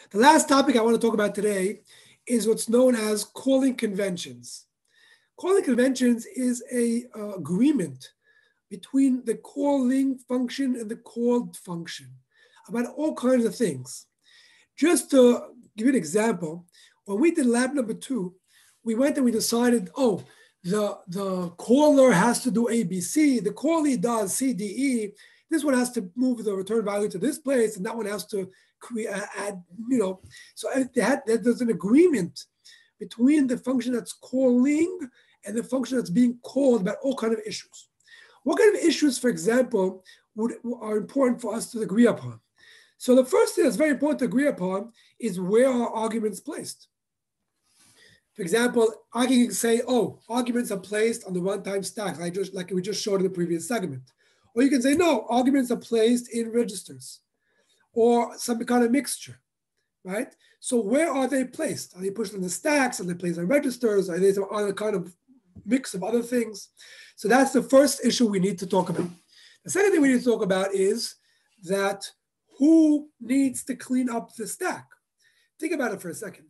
The last topic I want to talk about today is what's known as calling conventions. Calling conventions is a agreement between the calling function and the called function about all kinds of things. Just to give you an example, when we did lab number 2, we went and we decided, oh, the caller has to do ABC, the callee does CDE, this one has to move the return value to this place, and that one has to add, so there's an agreement between the function that's calling and the function that's being called about all kinds of issues. What kind of issues, for example, are important for us to agree upon? So the first thing that's very important to agree upon is where are arguments placed. For example, I can say, oh, arguments are placed on the runtime stack, like we just showed in the previous segment. Or you can say, no, arguments are placed in registers or some kind of mixture, right? So where are they placed? Are they pushed on the stacks? Are they placed on registers? Are they on a kind of mix of other things? So that's the first issue we need to talk about. The second thing we need to talk about is that who needs to clean up the stack? Think about it for a second.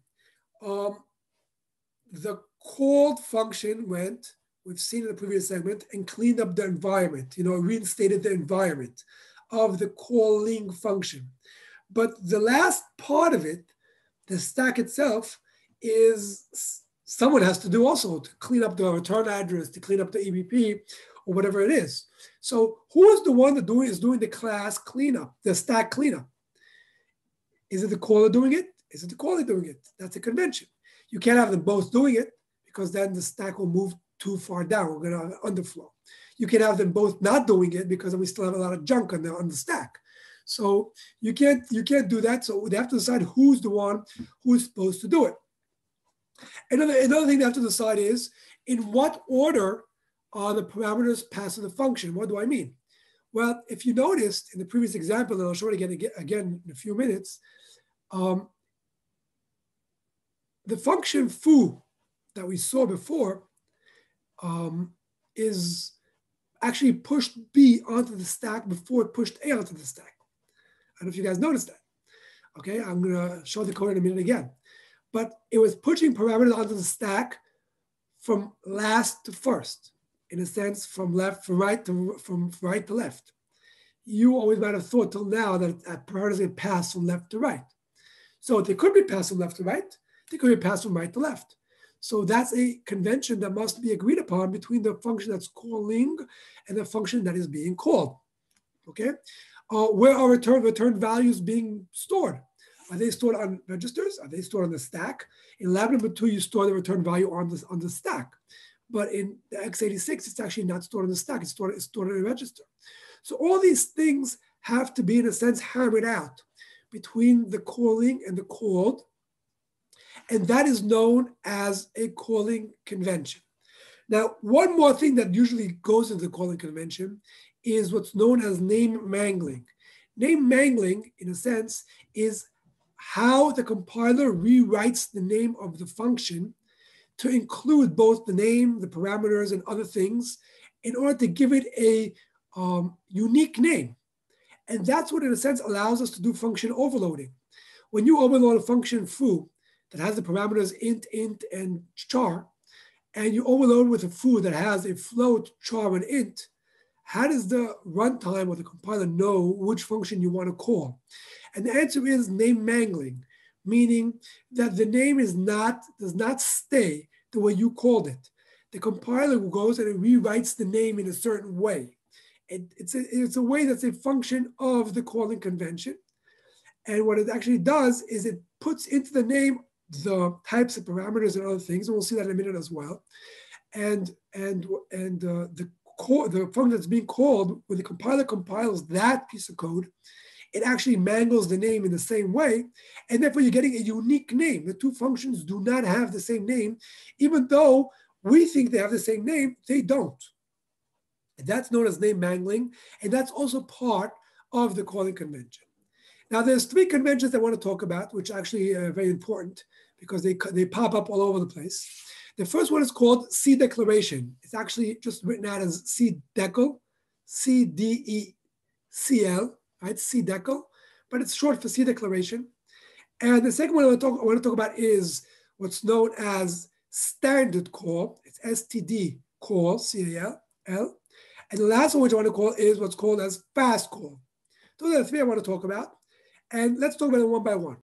The called function went, we've seen in the previous segment, and cleaned up the environment, reinstated the environment of the calling function. But the last part of it, the stack itself, is someone has to do also to clean up the return address, to clean up the EBP, or whatever it is. So who is the one that is doing the class cleanup, the stack cleanup? Is it the caller doing it? Is it the caller doing it? That's a convention. You can't have them both doing it because then the stack will move too far down. We're going to have underflow. You can have them both not doing it because then we still have a lot of junk on the stack. So you can't do that. So they have to decide who's the one who's supposed to do it. Another thing they have to decide is in what order are the parameters passed to the function. What do I mean? Well, if you noticed in the previous example, and I'll show it again in a few minutes, the function foo that we saw before is actually pushed B onto the stack before it pushed A onto the stack. I don't know if you guys noticed that. Okay, I'm going to show the code in a minute again. But it was pushing parameters onto the stack from last to first, in a sense, from right to left. You always might have thought till now that parameters get passed from left to right. So they could be passed from left to right. They could be passed from right to left. So that's a convention that must be agreed upon between the function that's calling and the function that is being called. Okay, where are return values being stored? Are they stored on registers? Are they stored on the stack? In lab number 2, you store the return value on the stack. But in the x86, it's actually not stored on the stack. It's stored in a register. So all these things have to be, in a sense, hammered out between the calling and the called. And that is known as a calling convention. Now, one more thing that usually goes into the calling convention is what's known as name mangling. Name mangling, in a sense, is how the compiler rewrites the name of the function to include both the name, the parameters, and other things in order to give it a unique name. And that's what, in a sense, allows us to do function overloading. When you overload a function foo that has the parameters int, and char, and you overload with a foo that has a float, char, and int, how does the runtime or the compiler know which function you want to call? And the answer is name mangling, meaning that the name does not stay the way you called it. The compiler goes and it rewrites the name in a certain way. It's a way that's a function of the calling convention. And what it actually does is it puts into the name the types of parameters and other things, and we'll see that in a minute as well. And the function that's being called, when the compiler compiles that piece of code, it actually mangles the name in the same way, and therefore you're getting a unique name. The two functions do not have the same name, even though we think they have the same name, they don't. And that's known as name mangling, and that's also part of the calling convention. Now, there's 3 conventions I want to talk about, which actually are very important because they pop up all over the place. The first one is called C declaration. It's actually just written out as C decal, C-D-E-C-L, right? C decal, but it's short for C declaration. And the second one I want to talk about is what's known as standard call. It's STD call, C-A-L. And the last one which I want to call is what's called as fast call. Those are the three I want to talk about. And let's talk about them one by one.